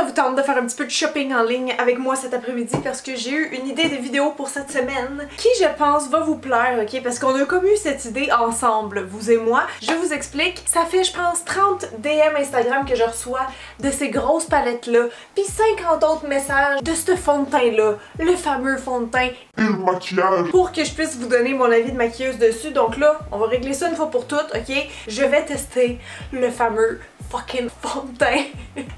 vous tente de faire un petit peu de shopping en ligne avec moi cet après-midi parce que j'ai eu une idée de vidéo pour cette semaine qui, je pense, va vous plaire, ok? Parce qu'on a comme eu cette idée ensemble, vous et moi. Je vous explique, ça fait, je pense, 30 DM Instagram que je reçois de ces grosses palettes-là, puis 50 autres messages de ce fond de teint-là, le fameux fond de teint et le maquillage, pour que je puisse vous donner mon avis de maquilleuse dessus. Donc là, on va régler ça une fois pour toutes, ok? Je vais tester le fameux fucking fond de teint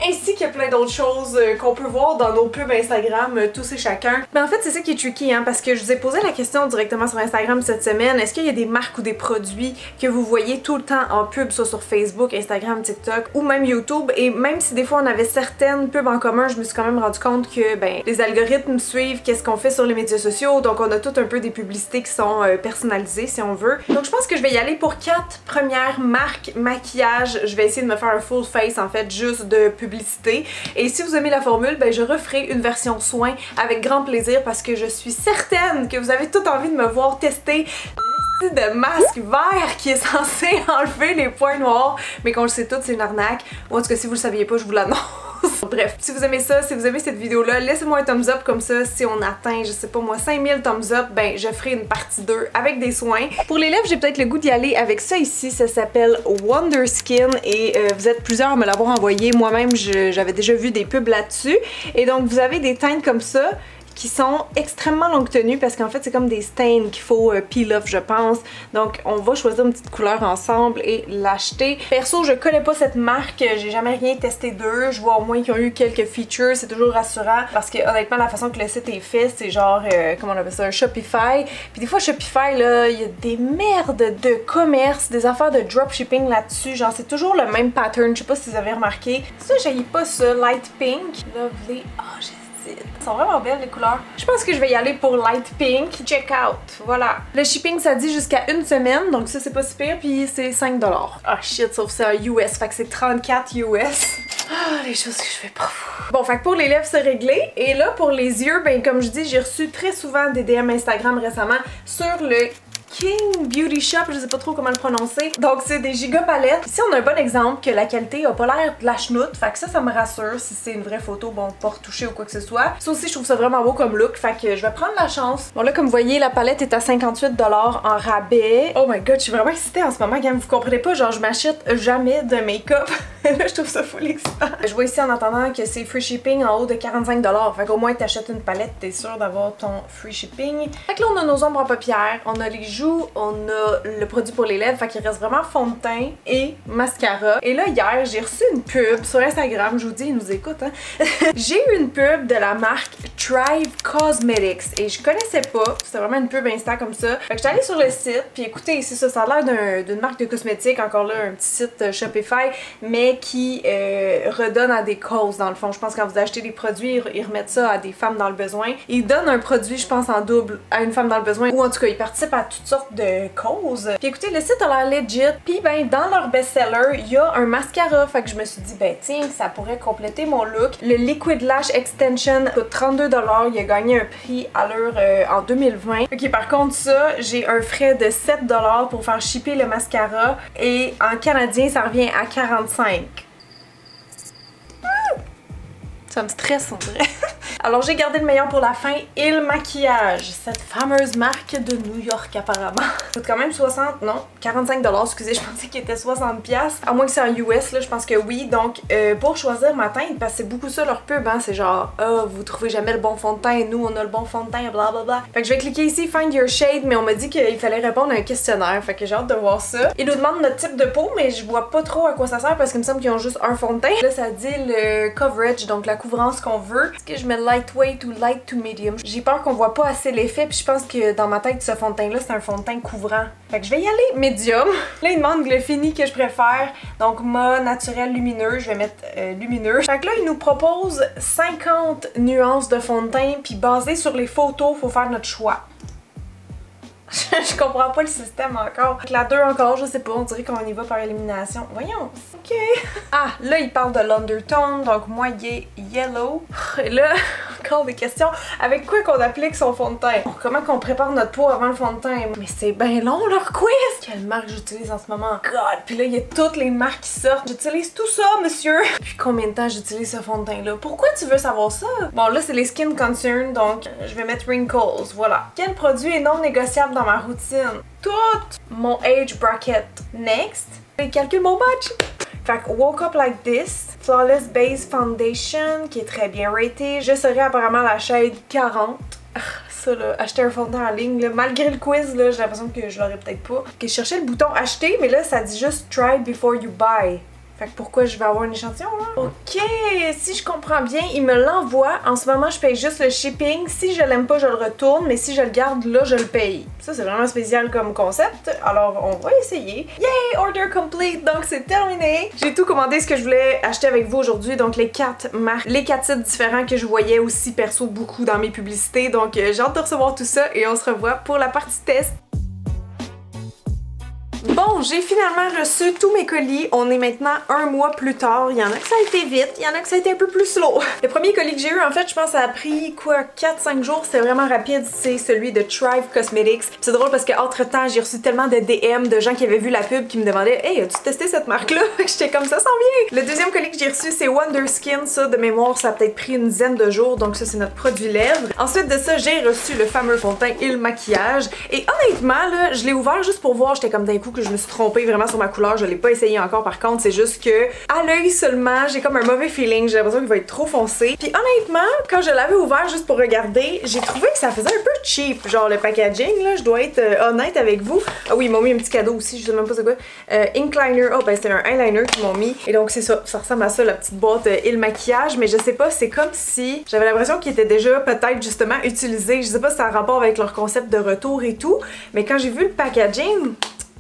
ainsi que plein d'autres choses qu'on peut voir dans nos pubs Instagram, tous et chacun. Mais en fait, c'est ça qui est tricky, hein, parce que je vous ai posé la question directement sur Instagram cette semaine. Est-ce qu'il y a des marques ou des produits que vous voyez tout le temps en pub, soit sur Facebook, Instagram, TikTok ou même YouTube? Et même si des fois on avait certaines pubs en commun, je me suis quand même rendu compte que ben, les algorithmes suivent qu'est-ce qu'on fait sur les médias sociaux, donc on a tout un peu des publicités qui sont personnalisées si on veut. Donc je pense que je vais y aller pour 4 premières marques maquillage. Je vais essayer de me faire un full face en fait, juste de publicité. Et si vous aimez la formule, ben je referai une version soin avec grand plaisir parce que je suis certaine que vous avez tout envie de me voir tester de masque vert qui est censé enlever les points noirs, mais qu'on le sait tous, c'est une arnaque. Ou en tout cas, si vous le saviez pas, je vous l'annonce. Bref, si vous aimez ça, si vous aimez cette vidéo-là, laissez-moi un thumbs up comme ça. Si on atteint, je sais pas moi, 5000 thumbs up, ben je ferai une partie 2 avec des soins. Pour les lèvres, j'ai peut-être le goût d'y aller avec ça ici. Ça s'appelle Wonder Skin et vous êtes plusieurs à me l'avoir envoyé. Moi-même, j'avais déjà vu des pubs là-dessus. Et donc, vous avez des teintes comme ça qui sont extrêmement longue tenue parce qu'en fait c'est comme des stains qu'il faut peel off je pense. Donc on va choisir une petite couleur ensemble et l'acheter. Perso je connais pas cette marque, j'ai jamais rien testé d'eux, je vois au moins qu'ils ont eu quelques features, c'est toujours rassurant parce que honnêtement la façon que le site est fait c'est genre, comment on appelle ça, un Shopify. Puis des fois Shopify là, il y a des merdes de commerce, des affaires de dropshipping là-dessus, genre c'est toujours le même pattern, je sais pas si vous avez remarqué. Ça j'haïs pas ça, light pink, lovely, oh j'ai elles sont vraiment belles les couleurs. Je pense que je vais y aller pour light pink. Check out. Voilà. Le shipping ça dit jusqu'à une semaine, donc ça c'est pas si pire, puis c'est 5$. Ah shit, sauf c'est un US, fait que c'est 34 US. Ah, les choses que je fais pas. Bon, fait que pour les lèvres c'est réglé. Et là pour les yeux, ben comme je dis, j'ai reçu très souvent des DM Instagram récemment sur le King Beauty Shop, je sais pas trop comment le prononcer. Donc c'est des giga palettes. Ici on a un bon exemple que la qualité a pas l'air de la chenoute, fait que ça me rassure si c'est une vraie photo, bon pas retouchée ou quoi que ce soit. Ça aussi je trouve ça vraiment beau comme look, fait que je vais prendre la chance. Bon là comme vous voyez la palette est à 58$ en rabais. Oh my god, je suis vraiment excitée en ce moment, quand vous comprenez pas, genre je m'achète jamais de make-up. Là je trouve ça full excitant. Je vois ici en attendant que c'est free shipping en haut de 45$, fait qu'au moins t'achètes une palette, t'es sûr d'avoir ton free shipping. Fait que là on a nos ombres en paupières, on a les joues, on a le produit pour les lèvres, fait qu'il reste vraiment fond de teint et mascara. Et là hier j'ai reçu une pub sur Instagram, je vous dis ils nous écoutent hein. J'ai eu une pub de la marque Thrive Cosmetics et je connaissais pas, c'était vraiment une pub Insta comme ça. Fait que j'étais allée sur le site, puis écoutez ici ça a l'air d'une marque de cosmétiques, encore là un petit site Shopify, mais qui redonne à des causes dans le fond. Je pense que quand vous achetez des produits, ils remettent ça à des femmes dans le besoin. Ils donnent un produit je pense en double à une femme dans le besoin, ou en tout cas ils participent à toutes sortes de causes. Puis écoutez, le site a l'air legit. Puis ben dans leur best-seller, il y a un mascara. Fait que je me suis dit ben tiens, ça pourrait compléter mon look. Le Liquid Lash Extension coûte 32$. Il a gagné un prix à l'heure en 2020. Ok, par contre ça, j'ai un frais de 7$ pour faire shipper le mascara. Et en canadien, ça revient à 45$. Ça me stresse, on dirait. Alors j'ai gardé le meilleur pour la fin et le maquillage. Cette fameuse marque de New York apparemment. Ça coûte quand même 45$, excusez, je pensais qu'il était 60$. À moins que c'est en US, là, je pense que oui. Donc pour choisir ma teinte, parce que c'est beaucoup ça leur pub, hein, c'est genre vous trouvez jamais le bon fond de teint, nous on a le bon fond de teint, blablabla. Fait que je vais cliquer ici, Find Your Shade, mais on m'a dit qu'il fallait répondre à un questionnaire, fait que j'ai hâte de voir ça. Ils nous demandent notre type de peau, mais je vois pas trop à quoi ça sert parce qu'il me semble qu'ils ont juste un fond de teint. Là ça dit le coverage, donc la couvrance qu'on veut. Est-ce que je mets lightweight ou light to medium? J'ai peur qu'on voit pas assez l'effet, puis je pense que dans ma tête ce fond de teint là c'est un fond de teint couvrant. Fait que je vais y aller medium. Là ils demandent le fini que je préfère, donc mat, naturel, lumineux, je vais mettre lumineux. Fait que là ils nous proposent 50 nuances de fond de teint, puis basé sur les photos, faut faire notre choix. Je comprends pas le système encore. La 2 encore, je sais pas, on dirait qu'on y va par élimination. Voyons. Ok. Ah, là, il parle de l'undertone, donc moi, il est yellow. Et là, encore des questions. Avec quoi qu'on applique son fond de teint? Comment qu'on prépare notre peau avant le fond de teint? Mais c'est bien long leur quiz! Quelle marque j'utilise en ce moment? God! Puis là, il y a toutes les marques qui sortent. J'utilise tout ça, monsieur! Depuis combien de temps j'utilise ce fond de teint-là? Pourquoi tu veux savoir ça? Bon, là, c'est les Skin Concern, donc je vais mettre Wrinkles, voilà. Quel produit est non négociable dans ma routine? Tout! Mon age bracket. Next. Et calcule mon budget. Fait que Woke Up Like This, Flawless Base Foundation, qui est très bien raté. Je serai apparemment la shade 40. Ça là, acheter un fond de teint en ligne, là, malgré le quiz, là, j'ai l'impression que je l'aurais peut-être pas. Ok, je cherchais le bouton acheter, mais là, ça dit juste try before you buy. Fait que pourquoi je vais avoir un échantillon là? Ok, si je comprends bien, il me l'envoie. En ce moment, je paye juste le shipping. Si je l'aime pas, je le retourne, mais si je le garde là, je le paye. Ça, c'est vraiment spécial comme concept. Alors, on va essayer. Yay! Order complete! Donc, c'est terminé. J'ai tout commandé ce que je voulais acheter avec vous aujourd'hui. Donc, les 4 marques, les 4 sites différents que je voyais aussi perso beaucoup dans mes publicités. Donc, j'ai hâte de recevoir tout ça et on se revoit pour la partie test. Bon, j'ai finalement reçu tous mes colis. On est maintenant un mois plus tard. Il y en a que ça a été vite, il y en a que ça a été un peu plus slow. Le premier colis que j'ai eu, en fait, je pense que ça a pris quoi, 4-5 jours. C'était vraiment rapide. C'est celui de Thrive Cosmetics. C'est drôle parce qu'entre temps, j'ai reçu tellement de DM de gens qui avaient vu la pub qui me demandaient hey, as-tu testé cette marque-là? J'étais comme ça sent bien. Le deuxième colis que j'ai reçu, c'est Wonder Skin. Ça, de mémoire, ça a peut-être pris une dizaine de jours. Donc, ça, c'est notre produit lèvres. Ensuite de ça, j'ai reçu le fameux fond de teint et le maquillage. Et honnêtement, là, je l'ai ouvert juste pour voir. J'étais comme d'un coup que je me suis trompée vraiment sur ma couleur, je l'ai pas essayé encore par contre, c'est juste que à l'œil seulement, j'ai comme un mauvais feeling, j'ai l'impression qu'il va être trop foncé. Puis honnêtement, quand je l'avais ouvert juste pour regarder, j'ai trouvé que ça faisait un peu cheap, genre le packaging là, je dois être honnête avec vous. Ah oui, ils m'ont mis un petit cadeau aussi, je sais même pas c'est quoi. Ink liner, oh ben c'était un eyeliner qu'ils m'ont mis et donc c'est ça, ça ressemble à ça la petite boîte et le maquillage, mais je sais pas, c'est comme si j'avais l'impression qu'il était déjà peut-être justement utilisé, je sais pas si ça a rapport avec leur concept de retour et tout, mais quand j'ai vu le packaging,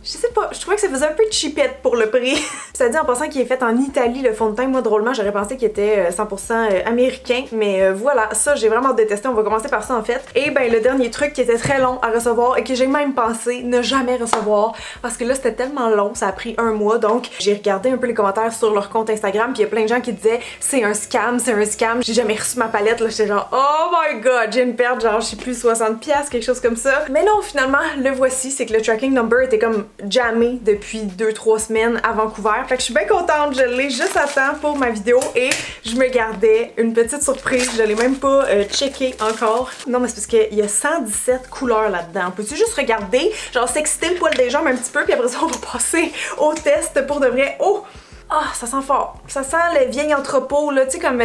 je sais pas, je trouvais que ça faisait un peu cheapette pour le prix. Ça dit en pensant qu'il est fait en Italie le fond de teint, moi drôlement j'aurais pensé qu'il était 100% américain, mais voilà, ça j'ai vraiment détesté, on va commencer par ça en fait. Et ben le dernier truc qui était très long à recevoir et que j'ai même pensé ne jamais recevoir parce que là c'était tellement long, ça a pris un mois, donc j'ai regardé un peu les commentaires sur leur compte Instagram puis il y a plein de gens qui disaient c'est un scam, c'est un scam. J'ai jamais reçu ma palette, là j'étais genre oh my god, j'ai une perte genre je sais plus 60$, quelque chose comme ça. Mais non finalement le voici, c'est que le tracking number était comme jamais depuis 2-3 semaines à Vancouver. Fait que je suis bien contente, je l'ai juste à temps pour ma vidéo et je me gardais une petite surprise, je l'ai même pas checké encore. Non mais c'est parce qu'il y a 117 couleurs là-dedans. Peux-tu juste regarder, genre s'exciter le poil des jambes un petit peu puis après ça on va passer au test pour de vrai. Oh! Ah, ça sent fort. Ça sent le vieil entrepôt là, tu sais comme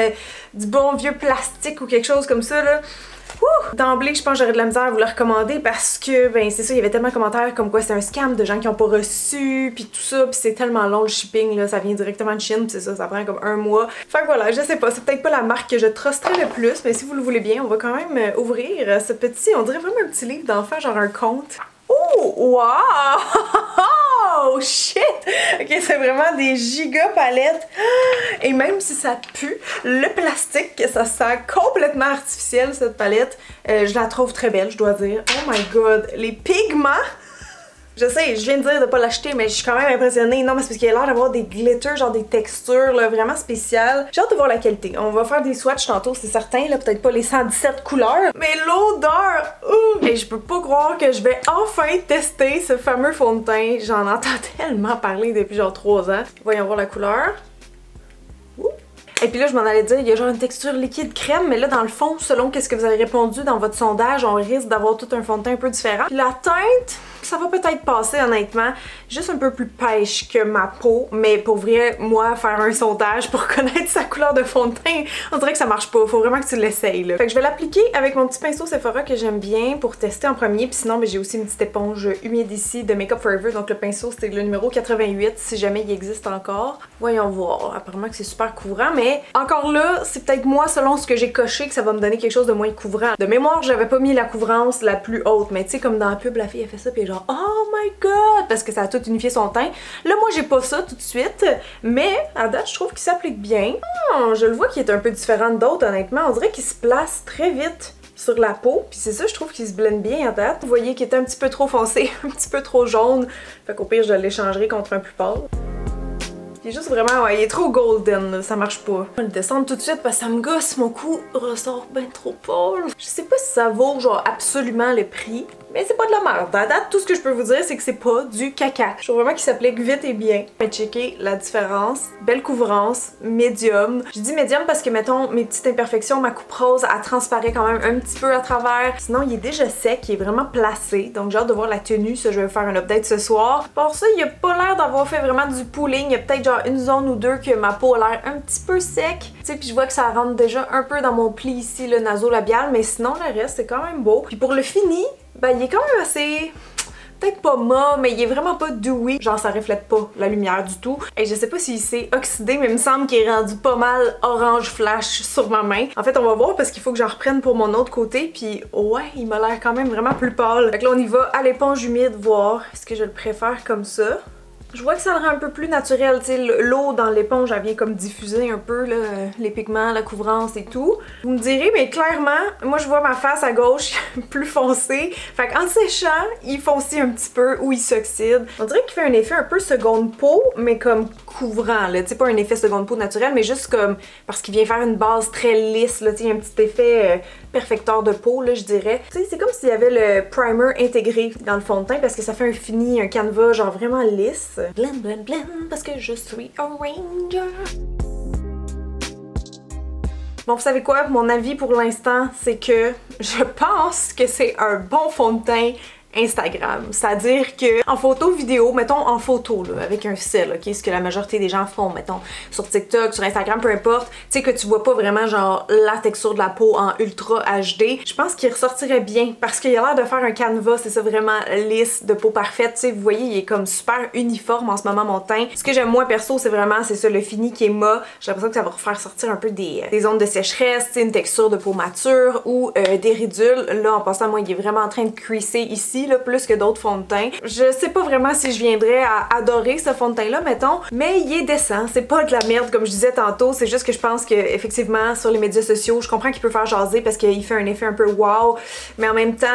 du bon vieux plastique ou quelque chose comme ça là. D'emblée, je pense que j'aurais de la misère à vous le recommander parce que, ben c'est ça, il y avait tellement de commentaires comme quoi c'est un scam de gens qui ont pas reçu, puis tout ça, puis c'est tellement long le shipping, là, ça vient directement de Chine, puis c'est ça, ça prend comme un mois. Fait que voilà, je sais pas, c'est peut-être pas la marque que je trusterais le plus, mais si vous le voulez bien, on va quand même ouvrir ce petit, on dirait vraiment un petit livre d'enfant, genre un conte. Oh, wow! Oh shit! Ok, c'est vraiment des giga palettes. Et même si ça pue, le plastique, ça sent complètement artificiel cette palette. Je la trouve très belle, je dois dire. Oh my god, les pigments! Je sais, je viens de dire de pas l'acheter, mais je suis quand même impressionnée. Non, mais c'est parce qu'il a l'air d'avoir des glitters, genre des textures là, vraiment spéciales. J'ai hâte de voir la qualité. On va faire des swatchs tantôt, c'est certain, là, peut-être pas les 117 couleurs. Mais l'odeur! Et je peux pas croire que je vais enfin tester ce fameux fond de teint. J'en entends tellement parler depuis genre 3 ans. Voyons voir la couleur. Et puis là, je m'en allais dire, il y a genre une texture liquide crème, mais là, dans le fond, selon qu'est-ce que vous avez répondu dans votre sondage, on risque d'avoir tout un fond de teint un peu différent. Puis la teinte, ça va peut-être passer, honnêtement. Juste un peu plus pêche que ma peau, mais pour vrai, moi, faire un sondage pour connaître sa couleur de fond de teint, on dirait que ça marche pas. Faut vraiment que tu l'essayes, là. Fait que je vais l'appliquer avec mon petit pinceau Sephora que j'aime bien pour tester en premier. Puis sinon, ben, j'ai aussi une petite éponge humide ici de Make Up Forever. Donc le pinceau, c'est le numéro 88, si jamais il existe encore. Voyons voir. Apparemment que c'est super couvrant, mais encore là, c'est peut-être moi, selon ce que j'ai coché, que ça va me donner quelque chose de moins couvrant. De mémoire, j'avais pas mis la couvrance la plus haute, mais tu sais, comme dans la pub, la fille a fait ça, puis genre, oh my god, parce que ça a tout unifié son teint. Là, moi, j'ai pas ça tout de suite, mais à date, je trouve qu'il s'applique bien. Je le vois qu'il est un peu différent d'autres, honnêtement. On dirait qu'il se place très vite sur la peau, puis c'est ça, je trouve qu'il se blende bien à date. Vous voyez qu'il était un petit peu trop foncé, un petit peu trop jaune, fait qu'au pire, je l'échangerai contre un plus pâle. Il est juste vraiment, ouais, il est trop golden, là, ça marche pas. Je vais le descendre tout de suite parce que ça me gosse, mon cou ressort bien trop pâle. Je sais pas si ça vaut genre absolument le prix, mais c'est pas de la merde. À date, tout ce que je peux vous dire, c'est que c'est pas du caca. Je trouve vraiment qu'il s'applique vite et bien. Mais checker la différence. Belle couvrance, médium. Je dis médium parce que, mettons, mes petites imperfections, ma coupe rose, elle transparaît quand même un petit peu à travers. Sinon, il est déjà sec, il est vraiment placé. Donc, j'ai hâte de voir la tenue. Ça, je vais faire un update ce soir. Pour ça, il a pas l'air d'avoir fait vraiment du pooling. Il y a peut-être genre une zone ou deux que ma peau a l'air un petit peu sec. Tu sais, puis je vois que ça rentre déjà un peu dans mon pli ici, le nasolabial. Mais sinon, le reste, c'est quand même beau. Puis pour le fini, ben, il est quand même assez... peut-être pas mat, mais il est vraiment pas dewy. Genre, ça reflète pas la lumière du tout. Et je sais pas s'il s'est oxydé, mais il me semble qu'il est rendu pas mal orange flash sur ma main. En fait, on va voir parce qu'il faut que j'en reprenne pour mon autre côté. Puis ouais, il m'a l'air quand même vraiment plus pâle. Fait que là, on y va à l'éponge humide voir. Est-ce que je le préfère comme ça? Je vois que ça le rend un peu plus naturel, tu sais, l'eau dans l'éponge, elle vient comme diffuser un peu, là, les pigments, la couvrance et tout. Vous me direz, mais clairement, moi je vois ma face à gauche plus foncée, fait qu'en séchant, il foncit un petit peu ou il s'oxyde. On dirait qu'il fait un effet un peu seconde peau, mais comme couvrant, là, tu sais, pas un effet seconde peau naturel, mais juste comme, parce qu'il vient faire une base très lisse, là, tu sais, un petit effet perfecteur de peau, là, je dirais. Tu sais, c'est comme s'il y avait le primer intégré dans le fond de teint, parce que ça fait un fini, un canevas, genre vraiment lisse. Blend, blend, blend, parce que je suis un ranger. Bon, vous savez quoi? Mon avis pour l'instant, c'est que je pense que c'est un bon fond de teint Instagram. C'est-à-dire que en photo, vidéo, mettons en photo, là, avec un cell, ok, ce que la majorité des gens font, mettons, sur TikTok, sur Instagram, peu importe, tu sais, que tu vois pas vraiment genre la texture de la peau en ultra HD, je pense qu'il ressortirait bien parce qu'il a l'air de faire un canevas, c'est ça, vraiment lisse, de peau parfaite, tu sais, vous voyez, il est comme super uniforme en ce moment, mon teint. Ce que j'aime moi perso, c'est vraiment, c'est ça, le fini qui est mat. J'ai l'impression que ça va faire sortir un peu des zones de sécheresse, tu sais, une texture de peau mature ou des ridules. Là, en passant, moi, il est vraiment en train de creaser ici, là, plus que d'autres fonds de teint. Je sais pas vraiment si je viendrais à adorer ce fond de teint là, mettons, mais il est décent, c'est pas de la merde comme je disais tantôt, c'est juste que je pense que effectivement sur les médias sociaux, je comprends qu'il peut faire jaser parce qu'il fait un effet un peu wow, mais en même temps,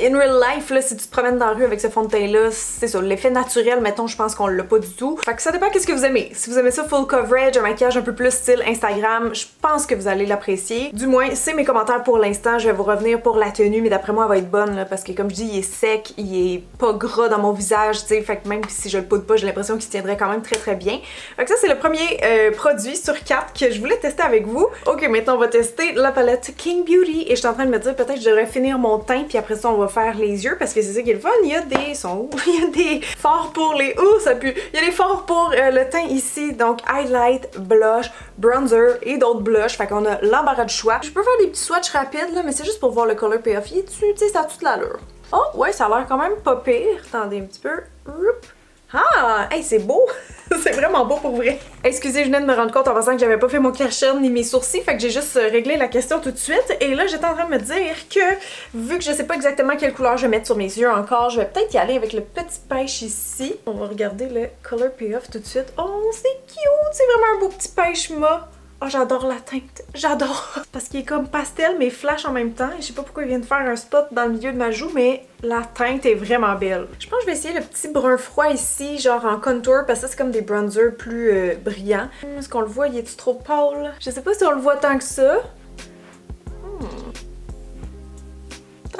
in real life, là, si tu te promènes dans la rue avec ce fond de teint là, c'est ça, l'effet naturel, mettons, je pense qu'on l'a pas du tout. Fait que ça dépend qu'est-ce que vous aimez. Si vous aimez ça full coverage, un maquillage un peu plus style Instagram, je pense que vous allez l'apprécier. Du moins, c'est mes commentaires pour l'instant, je vais vous revenir pour la tenue, mais d'après moi, elle va être bonne, là, parce que comme je dis, il est sec, il est pas gras dans mon visage, tu sais, fait que même si je le poudre pas, j'ai l'impression qu'il tiendrait quand même très très bien. Fait que ça, c'est le premier produit sur 4 que je voulais tester avec vous. Ok, maintenant on va tester la palette King Beauty et je suis en train de me dire peut-être que je devrais finir mon teint puis après ça on va faire les yeux parce que c'est ça qui est le fun. Il y a des sons, il y a des fards pour les... Ouh, ça pue! Il y a des fards pour le teint ici, donc highlight, blush, bronzer et d'autres blushs. Fait qu'on a l'embarras du choix. Je peux faire des petits swatchs rapides là, mais c'est juste pour voir le color payoff. Il est dessus, tu sais, ça a toute l'allure. Oh, ouais, ça a l'air quand même pas pire. Attendez un petit peu. Ah! Hey, c'est beau! C'est vraiment beau pour vrai. Excusez, je venais de me rendre compte en pensant que j'avais pas fait mon cache-cerne ni mes sourcils, fait que j'ai juste réglé la question tout de suite. Et là, j'étais en train de me dire que, vu que je sais pas exactement quelle couleur je vais mettre sur mes yeux encore, je vais peut-être y aller avec le petit pêche ici. On va regarder le color payoff tout de suite. Oh, c'est cute! C'est vraiment un beau petit pêche mat. Oh, j'adore la teinte, j'adore! Parce qu'il est comme pastel mais flash en même temps. Je sais pas pourquoi il vient de faire un spot dans le milieu de ma joue, mais la teinte est vraiment belle. Je pense que je vais essayer le petit brun froid ici, genre en contour, parce que c'est comme des bronzers plus brillants. Est-ce qu'on le voit? Il est-tu trop pâle? Je sais pas si on le voit tant que ça.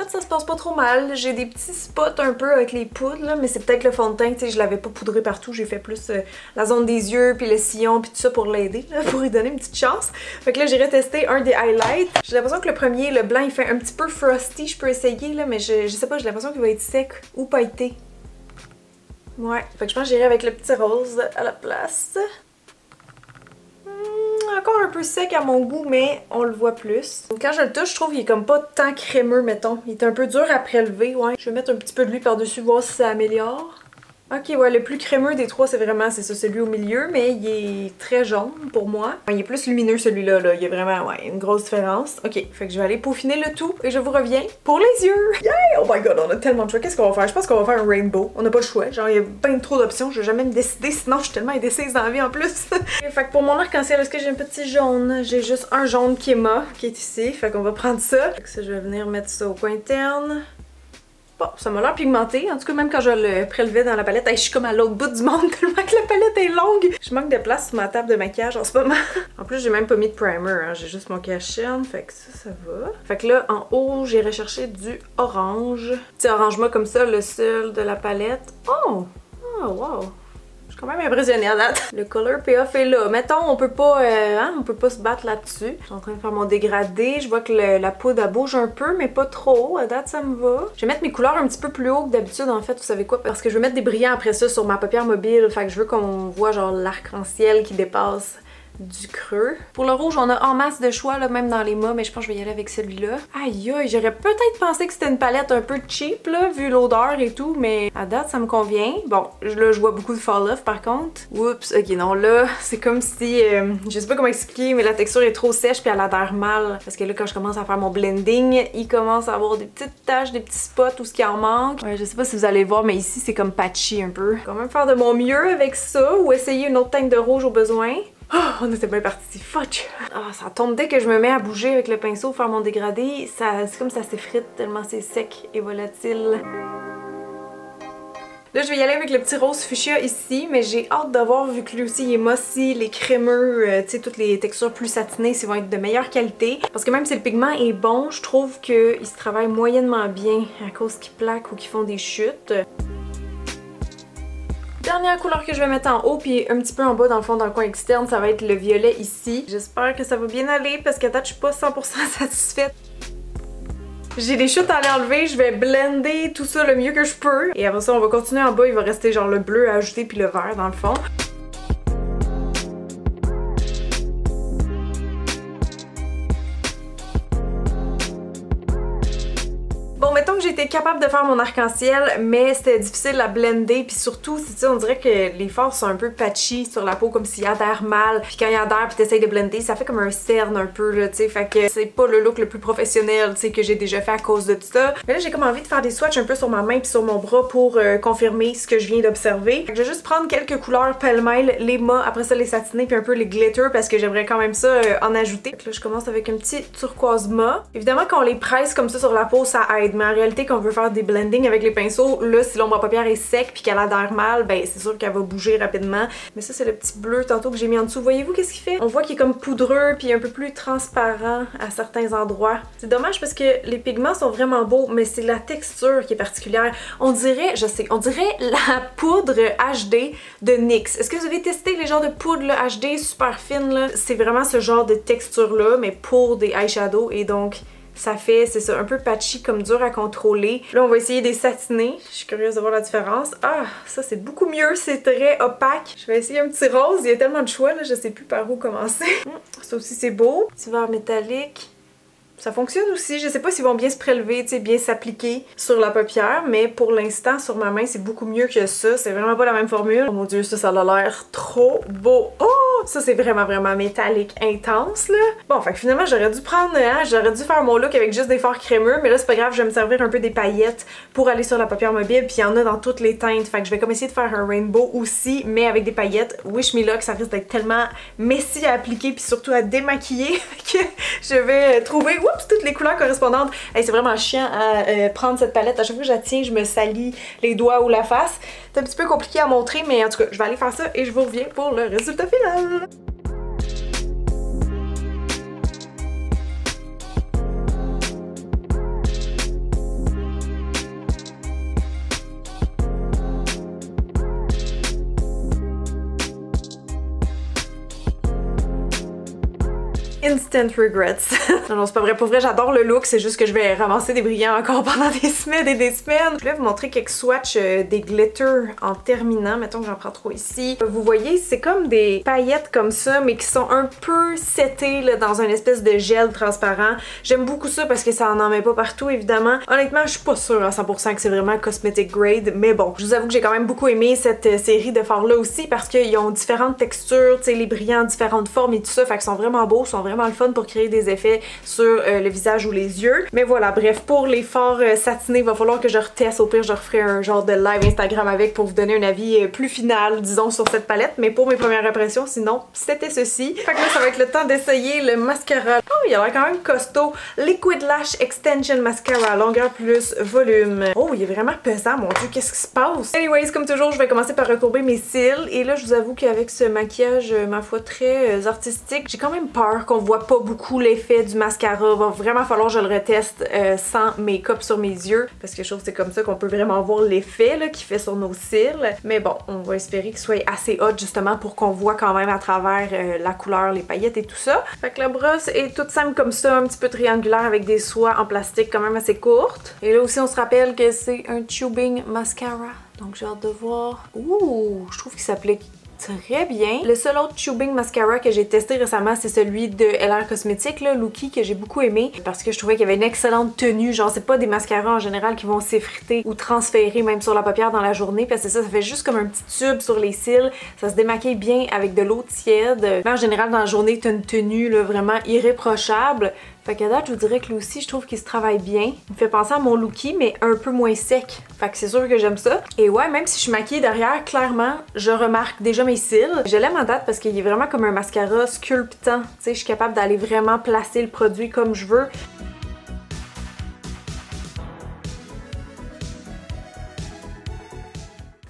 Ça se passe pas trop mal. J'ai des petits spots un peu avec les poudres, là, mais c'est peut-être le fond de teint, tu sais, je l'avais pas poudré partout, j'ai fait plus la zone des yeux, puis le sillon, puis tout ça pour l'aider, pour lui donner une petite chance. Fait que là, j'irai tester un des highlights. J'ai l'impression que le premier, le blanc, il fait un petit peu frosty, je peux essayer, là, mais je sais pas, j'ai l'impression qu'il va être sec ou pailleté. Ouais, fait que je pense que j'irai avec le petit rose à la place. Encore un peu sec à mon goût, mais on le voit plus. Quand je le touche, je trouve qu'il est comme pas tant crémeux, mettons. Il est un peu dur à prélever, ouais. Je vais mettre un petit peu de lui par-dessus, voir si ça améliore. Ok, ouais, le plus crémeux des trois, c'est vraiment, c'est ça, celui au milieu, mais il est très jaune pour moi. Il est plus lumineux celui-là, là. Il y a vraiment, ouais, une grosse différence. Ok, fait que je vais aller peaufiner le tout et je vous reviens pour les yeux. Yeah! Oh my god, on a tellement de choix. Qu'est-ce qu'on va faire? Je pense qu'on va faire un rainbow. On n'a pas le choix. Genre, il y a bien trop d'options. Je vais jamais me décider, sinon je suis tellement indécise dans la vie en plus. Fait que pour mon arc-en-ciel, est-ce que j'ai un petit jaune? J'ai juste un jaune qui est mat, qui est ici. Fait qu'on va prendre ça. Fait que ça, je vais venir mettre ça au coin interne. Bon, ça m'a l'air pigmenté. En tout cas, même quand je le prélevais dans la palette, hey, je suis comme à l'autre bout du monde tellement que la palette est longue. longue. Je manque de place sur ma table de maquillage en ce moment. En plus, j'ai même pas mis de primer, hein. J'ai juste mon cache-chaîne, fait que ça va. Fait que là, en haut, j'ai recherché du orange. Petit orange mat comme ça, le seul de la palette. Oh! Oh, wow! Je suis quand même impressionnée à date. Le color payoff est là. Mettons, on peut pas se battre là-dessus. Je suis en train de faire mon dégradé. Je vois que la poudre elle bouge un peu, mais pas trop. À date, ça me va. Je vais mettre mes couleurs un petit peu plus haut que d'habitude, en fait. Vous savez quoi? Parce que je vais mettre des brillants après ça sur ma paupière mobile. Fait que je veux qu'on voit genre l'arc-en-ciel qui dépasse du creux. Pour le rouge, on a en masse de choix, là, même dans les mâts, mais je pense que je vais y aller avec celui-là. Aïe aïe, j'aurais peut-être pensé que c'était une palette un peu cheap, là, vu l'odeur et tout, mais à date, ça me convient. Bon, là, je vois beaucoup de fall off, par contre. Oups, ok, non, là, c'est comme si, je sais pas comment expliquer, mais la texture est trop sèche puis elle adhère mal. Parce que là, quand je commence à faire mon blending, il commence à avoir des petites taches, des petits spots, où ce qui en manque. Ouais, je sais pas si vous allez voir, mais ici, c'est comme patchy un peu. Je vais quand même faire de mon mieux avec ça, ou essayer une autre teinte de rouge au besoin. Oh, on était bien parti, fuck! Ah, ça tombe dès que je me mets à bouger avec le pinceau, faire mon dégradé, c'est comme ça s'effrite tellement c'est sec et volatile. Là, je vais y aller avec le petit rose fuchsia ici, mais j'ai hâte de voir, vu que lui aussi il est mossy, les crémeux, tu sais, toutes les textures plus satinées, ils vont être de meilleure qualité. Parce que même si le pigment est bon, je trouve qu'il se travaille moyennement bien à cause qu'il plaque ou qu'ils font des chutes. Dernière couleur que je vais mettre en haut puis un petit peu en bas dans le fond dans le coin externe, ça va être le violet ici. J'espère que ça va bien aller parce qu'à date je suis pas 100% satisfaite. J'ai des chutes à aller enlever, je vais blender tout ça le mieux que je peux. Et après ça on va continuer en bas, il va rester genre le bleu à ajouter puis le vert dans le fond. Bon, mettons que j'ai été capable de faire mon arc-en-ciel, mais c'était difficile à blender, puis surtout, on dirait que les fards sont un peu patchy sur la peau, comme s'ils adhèrent mal, puis quand ils adhèrent puis t'essayes de blender, ça fait comme un cerne un peu, là, tu sais, fait que c'est pas le look le plus professionnel, tu sais, que j'ai déjà fait à cause de tout ça. Mais là, j'ai comme envie de faire des swatchs un peu sur ma main puis sur mon bras pour confirmer ce que je viens d'observer. Je vais juste prendre quelques couleurs pêle-mêle, les mâts, après ça les satinés, puis un peu les glitter, parce que j'aimerais quand même ça en ajouter. Donc là, je commence avec un petit turquoise mat. Évidemment, quand on les presse comme ça sur la peau, ça aide. Mais en réalité, quand on veut faire des blendings avec les pinceaux, là, si l'ombre à paupières est sec puis qu'elle adhère mal, ben c'est sûr qu'elle va bouger rapidement. Mais ça, c'est le petit bleu tantôt que j'ai mis en dessous. Voyez-vous qu'est-ce qu'il fait? On voit qu'il est comme poudreux puis un peu plus transparent à certains endroits. C'est dommage parce que les pigments sont vraiment beaux, mais c'est la texture qui est particulière. On dirait, je sais, on dirait la poudre HD de NYX. Est-ce que vous avez testé les genres de poudre là, HD super fine là? C'est vraiment ce genre de texture-là, mais pour des eyeshadows et donc ça fait, c'est ça, un peu patchy, comme dur à contrôler. Là, on va essayer des satinés. Je suis curieuse de voir la différence. Ah, ça, c'est beaucoup mieux. C'est très opaque. Je vais essayer un petit rose. Il y a tellement de choix, là, je sais plus par où commencer. Ça aussi, c'est beau. Petit vert métallique. Ça fonctionne aussi, je sais pas s'ils vont bien se prélever, tu sais, bien s'appliquer sur la paupière, mais pour l'instant, sur ma main, c'est beaucoup mieux que ça. C'est vraiment pas la même formule. Oh mon dieu, ça a l'air trop beau. Oh! Ça, c'est vraiment métallique intense, là. Bon, fait que finalement, j'aurais dû prendre, hein, j'aurais dû faire mon look avec juste des fards crémeux, mais là, c'est pas grave, je vais me servir un peu des paillettes pour aller sur la paupière mobile, puis il y en a dans toutes les teintes. Fait que je vais comme essayer de faire un rainbow aussi, mais avec des paillettes. Wish Me Luck, ça risque d'être tellement messy à appliquer, puis surtout à démaquiller, que je vais trouver toutes les couleurs correspondantes. Hey, c'est vraiment chiant à prendre cette palette. À chaque fois que je la tiens, je me salis les doigts ou la face. C'est un petit peu compliqué à montrer, mais en tout cas, je vais aller faire ça et je vous reviens pour le résultat final. Instant regrets. Non, c'est pas vrai. Pour vrai, j'adore le look. C'est juste que je vais ramasser des brillants encore pendant des semaines et des semaines. Je voulais vous montrer quelques swatchs des glitters en terminant. Mettons que j'en prends trop ici. Vous voyez, c'est comme des paillettes comme ça, mais qui sont un peu setées là, dans une espèce de gel transparent. J'aime beaucoup ça parce que ça en met pas partout, évidemment. Honnêtement, je suis pas sûre à 100% que c'est vraiment cosmetic grade, mais bon. Je vous avoue que j'ai quand même beaucoup aimé cette série de fards-là aussi parce qu'ils ont différentes textures, tu sais, les brillants, différentes formes et tout ça. Fait qu'ils sont vraiment beaux, sont vraiment vraiment le fun pour créer des effets sur le visage ou les yeux. Mais voilà, bref, pour les fards satinés, il va falloir que je reteste. Au pire, je referai un genre de live Instagram avec pour vous donner un avis plus final, disons, sur cette palette. Mais pour mes premières impressions, sinon, c'était ceci. Fait que là, ça va être le temps d'essayer le mascara. Oh, il a l'air quand même costaud. Liquid Lash Extension Mascara, longueur plus volume. Oh, il est vraiment pesant, mon Dieu, qu'est-ce qui se passe? Anyways, comme toujours, je vais commencer par recourber mes cils. Et là, je vous avoue qu'avec ce maquillage, ma foi, très artistique, j'ai quand même peur qu'on voit pas beaucoup l'effet du mascara. Va vraiment falloir que je le reteste sans make-up sur mes yeux. Parce que je trouve que c'est comme ça qu'on peut vraiment voir l'effet qu'il fait sur nos cils. Mais bon, on va espérer qu'il soit assez hot justement pour qu'on voit quand même à travers la couleur, les paillettes et tout ça. Fait que la brosse est toute simple comme ça, un petit peu triangulaire avec des soies en plastique quand même assez courtes. Et là aussi, on se rappelle que c'est un tubing mascara. Donc j'ai hâte de voir. Ouh, je trouve qu'il s'applique très bien. Le seul autre tubing mascara que j'ai testé récemment, c'est celui de LR Cosmetics, là, Lookie, que j'ai beaucoup aimé parce que je trouvais qu'il y avait une excellente tenue. Genre, c'est pas des mascaras en général qui vont s'effriter ou transférer même sur la paupière dans la journée, parce que ça fait juste comme un petit tube sur les cils. Ça se démaquille bien avec de l'eau tiède. Mais en général, dans la journée, t'as une tenue là, vraiment irréprochable. Fait qu'à date, je vous dirais que lui aussi, je trouve qu'il se travaille bien. Il me fait penser à mon Lookie, mais un peu moins sec. Fait que c'est sûr que j'aime ça. Et ouais, même si je suis maquillée derrière, clairement, je remarque déjà mes cils. Je l'aime en date parce qu'il est vraiment comme un mascara sculptant. Tu sais, je suis capable d'aller vraiment placer le produit comme je veux.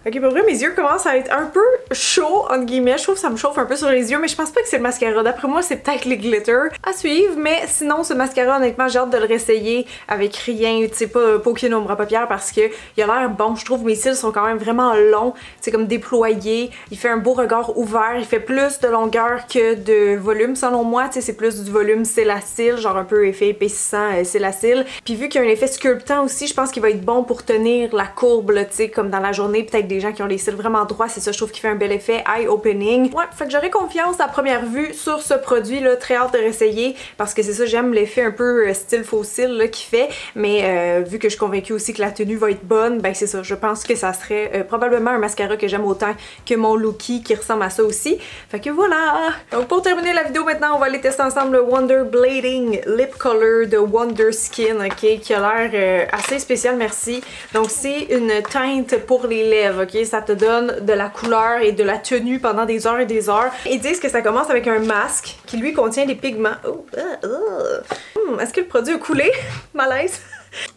Ok, pour vrai, mes yeux commencent à être un peu chauds, entre guillemets. Je trouve que ça me chauffe un peu sur les yeux, mais je pense pas que c'est le mascara. D'après moi, c'est peut-être les glitters à suivre. Mais sinon, ce mascara, honnêtement, j'ai hâte de le réessayer avec rien, tu sais, pas aucune ombre à paupières parce que il a l'air bon. Je trouve que mes cils sont quand même vraiment longs, c'est comme déployés. Il fait un beau regard ouvert. Il fait plus de longueur que de volume, selon moi. Tu sais, c'est plus du volume cils-à-cils, genre un peu effet épaississant cils-à-cils. Puis vu qu'il y a un effet sculptant aussi, je pense qu'il va être bon pour tenir la courbe, tu sais, comme dans la journée, peut-être des gens qui ont les cils vraiment droits, c'est ça, je trouve qu'il fait un bel effet eye-opening. Ouais, fait que j'aurais confiance à première vue sur ce produit là, très hâte de réessayer parce que c'est ça, j'aime l'effet un peu style faux cils là qu'il fait, mais vu que je suis convaincue aussi que la tenue va être bonne, ben c'est ça, je pense que ça serait probablement un mascara que j'aime autant que mon Lookie qui ressemble à ça aussi. Fait que voilà! Donc pour terminer la vidéo maintenant, on va aller tester ensemble le Wonder Blading Lip Color de Wonder Skin, ok, qui a l'air assez spécial, merci. Donc c'est une teinte pour les lèvres, ok? Ça te donne de la couleur et de la tenue pendant des heures et des heures. Ils disent que ça commence avec un masque qui lui contient des pigments. Oh, est-ce que le produit a coulé? Malaise.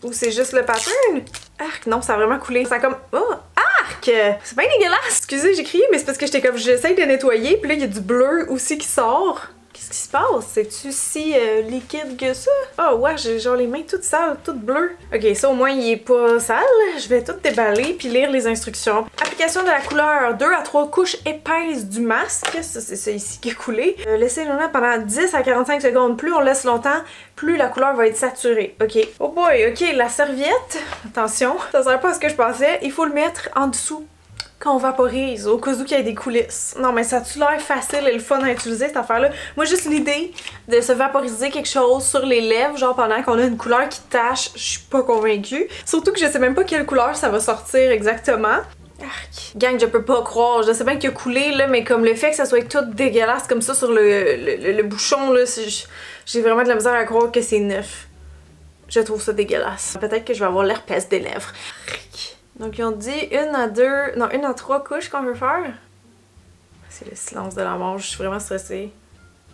Ou c'est juste le pattern? Arc, non, ça a vraiment coulé. Ça a comme... Oh, arc! C'est pas dégueulasse! Excusez, j'ai crié, mais c'est parce que j'étais comme... J'essaye de nettoyer, puis là, il y a du bleu aussi qui sort. Qu'est-ce qui se passe? C'est-tu si liquide que ça? Oh ouais, j'ai genre les mains toutes sales, toutes bleues. Ok, ça au moins il est pas sale. Je vais tout déballer puis lire les instructions. Application de la couleur, 2 à 3 couches épaisses du masque. Ça, c'est ça ici qui est coulé. Laissez-le là pendant 10 à 45 secondes. Plus on laisse longtemps, plus la couleur va être saturée. Ok. Oh boy, ok, la serviette. Attention, ça sert pas à ce que je pensais. Il faut le mettre en dessous quand on vaporise, au cas où il y ait des coulisses. Non, mais ça a-tu l'air facile et le fun à utiliser, cette affaire-là? Moi, juste l'idée de se vaporiser quelque chose sur les lèvres, genre pendant qu'on a une couleur qui tache, je suis pas convaincue. Surtout que je sais même pas quelle couleur ça va sortir exactement. Arc. Gang, je peux pas croire. Je sais bien qu'il a coulé, là, mais comme le fait que ça soit tout dégueulasse comme ça sur le bouchon, là, j'ai vraiment de la misère à croire que c'est neuf. Je trouve ça dégueulasse. Peut-être que je vais avoir l'herpès des lèvres. Arc. Donc ils ont dit 1 à 2, non 1 à 3 couches qu'on veut faire. C'est le silence de la mort, je suis vraiment stressée.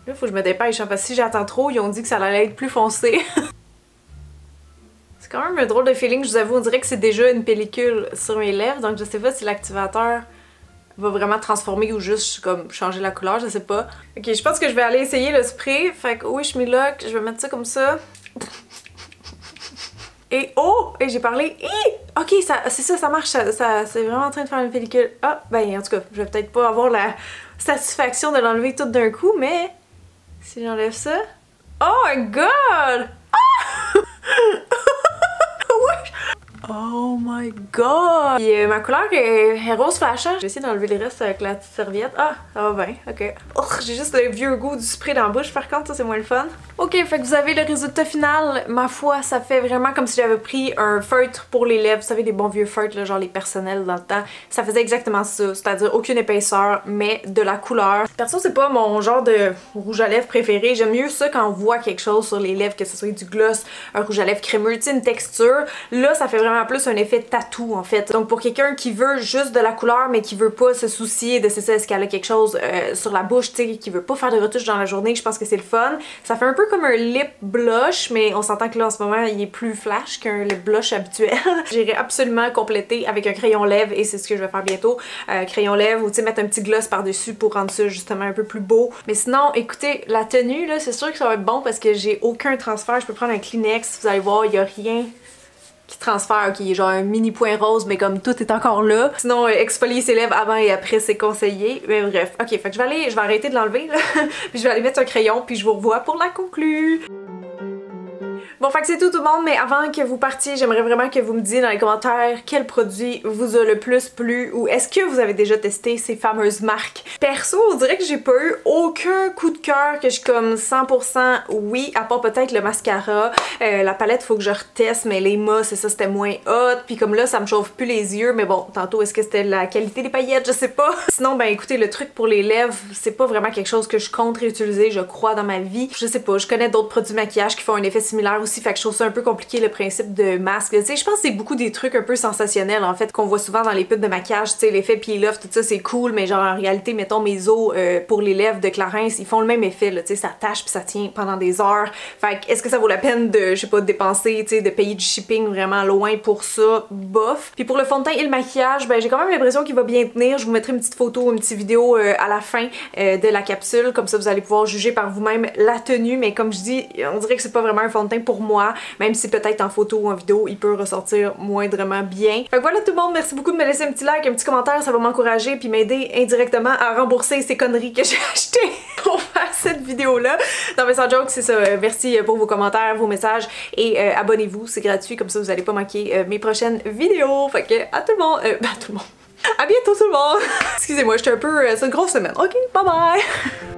Là, il faut que je me dépêche, hein, parce que si j'attends trop, ils ont dit que ça allait être plus foncé. C'est quand même un drôle de feeling, je vous avoue, on dirait que c'est déjà une pellicule sur mes lèvres, donc je sais pas si l'activateur va vraiment transformer ou juste comme changer la couleur, je sais pas. Ok, je pense que je vais aller essayer le spray, fait que Wish Me Luck, je vais mettre ça comme ça. Et oh! Et j'ai parlé. Ok, c'est ça, ça marche. Ça c'est vraiment en train de faire une pellicule. Ah, ben en tout cas, je vais peut-être pas avoir la satisfaction de l'enlever tout d'un coup, mais si j'enlève ça. Oh my god! Ah! Oh my god! Puis ma couleur est rose flashant. Je vais essayer d'enlever les restes avec la petite serviette. Ah, ça va bien, ok. Oh, j'ai juste le vieux goût du spray dans la bouche par contre, ça c'est moins le fun. Ok, fait que vous avez le résultat final. Ma foi, ça fait vraiment comme si j'avais pris un feutre pour les lèvres. Vous savez, les bons vieux feutres, là, genre les personnels dans le temps. Ça faisait exactement ça, c'est-à-dire aucune épaisseur, mais de la couleur. Perso, c'est pas mon genre de rouge à lèvres préféré. J'aime mieux ça quand on voit quelque chose sur les lèvres, que ce soit du gloss, un rouge à lèvres crémeux, tu sais, une texture. Là, ça fait vraiment plus un effet tatou en fait. Donc pour quelqu'un qui veut juste de la couleur mais qui veut pas se soucier de c'est ça, est-ce qu'elle a quelque chose sur la bouche, tu sais, qui veut pas faire de retouches dans la journée, je pense que c'est le fun. Ça fait un peu comme un lip blush, mais on s'entend que là en ce moment il est plus flash qu'un lip blush habituel. J'irai absolument compléter avec un crayon lèvres et c'est ce que je vais faire bientôt. Crayon lèvres ou tu sais mettre un petit gloss par dessus pour rendre ça justement un peu plus beau. Mais sinon, écoutez, la tenue là, c'est sûr que ça va être bon parce que j'ai aucun transfert. Je peux prendre un Kleenex, vous allez voir, il y a rien qui transfère, qui est genre un mini point rose, mais comme tout est encore là. Sinon, exfolier ses lèvres avant et après, c'est conseillé. Mais bref, ok, fait que je vais arrêter de l'enlever, là. Puis je vais aller mettre un crayon, puis je vous revois pour la conclue. Bon, fait que c'est tout le monde, mais avant que vous partiez, j'aimerais vraiment que vous me disiez dans les commentaires quel produit vous a le plus plu ou est-ce que vous avez déjà testé ces fameuses marques. Perso, on dirait que j'ai pas eu aucun coup de cœur que je suis comme 100% oui, à part peut-être le mascara. La palette, faut que je reteste, mais les mâts, c'est ça, c'était moins hot. Puis comme là, ça me chauffe plus les yeux, mais bon, tantôt, est-ce que c'était la qualité des paillettes? Je sais pas. Sinon, ben écoutez, le truc pour les lèvres, c'est pas vraiment quelque chose que je compte réutiliser, je crois, dans ma vie. Je sais pas, je connais d'autres produits de maquillage qui font un effet similaire aussi, fait que je trouve ça un peu compliqué le principe de masque. Tu sais, je pense que c'est beaucoup des trucs un peu sensationnels en fait qu'on voit souvent dans les pubs de maquillage, tu sais, l'effet peel off, tout ça c'est cool, mais genre en réalité, mettons mes os pour les lèvres de Clarins, ils font le même effet là, tu sais, ça tâche puis ça tient pendant des heures. Fait que est-ce que ça vaut la peine de, je sais pas, de dépenser, tu sais, de payer du shipping vraiment loin pour ça? Bof. Puis pour le fond de teint et le maquillage, ben j'ai quand même l'impression qu'il va bien tenir. Je vous mettrai une petite photo, une petite vidéo à la fin de la capsule, comme ça vous allez pouvoir juger par vous-même la tenue, mais comme je dis, on dirait que c'est pas vraiment un fond de teint pour moi. Même si peut-être en photo ou en vidéo, il peut ressortir moindrement bien. Fait que voilà tout le monde, merci beaucoup de me laisser un petit like, un petit commentaire, ça va m'encourager puis m'aider indirectement à rembourser ces conneries que j'ai achetées pour faire cette vidéo-là. Non mais sans joke, c'est ça. Merci pour vos commentaires, vos messages et abonnez-vous, c'est gratuit, comme ça vous allez pas manquer mes prochaines vidéos. Fait que à tout le monde, à tout le monde. À bientôt tout le monde! Excusez-moi, j'étais un peu... c'est une grosse semaine. Ok, bye bye!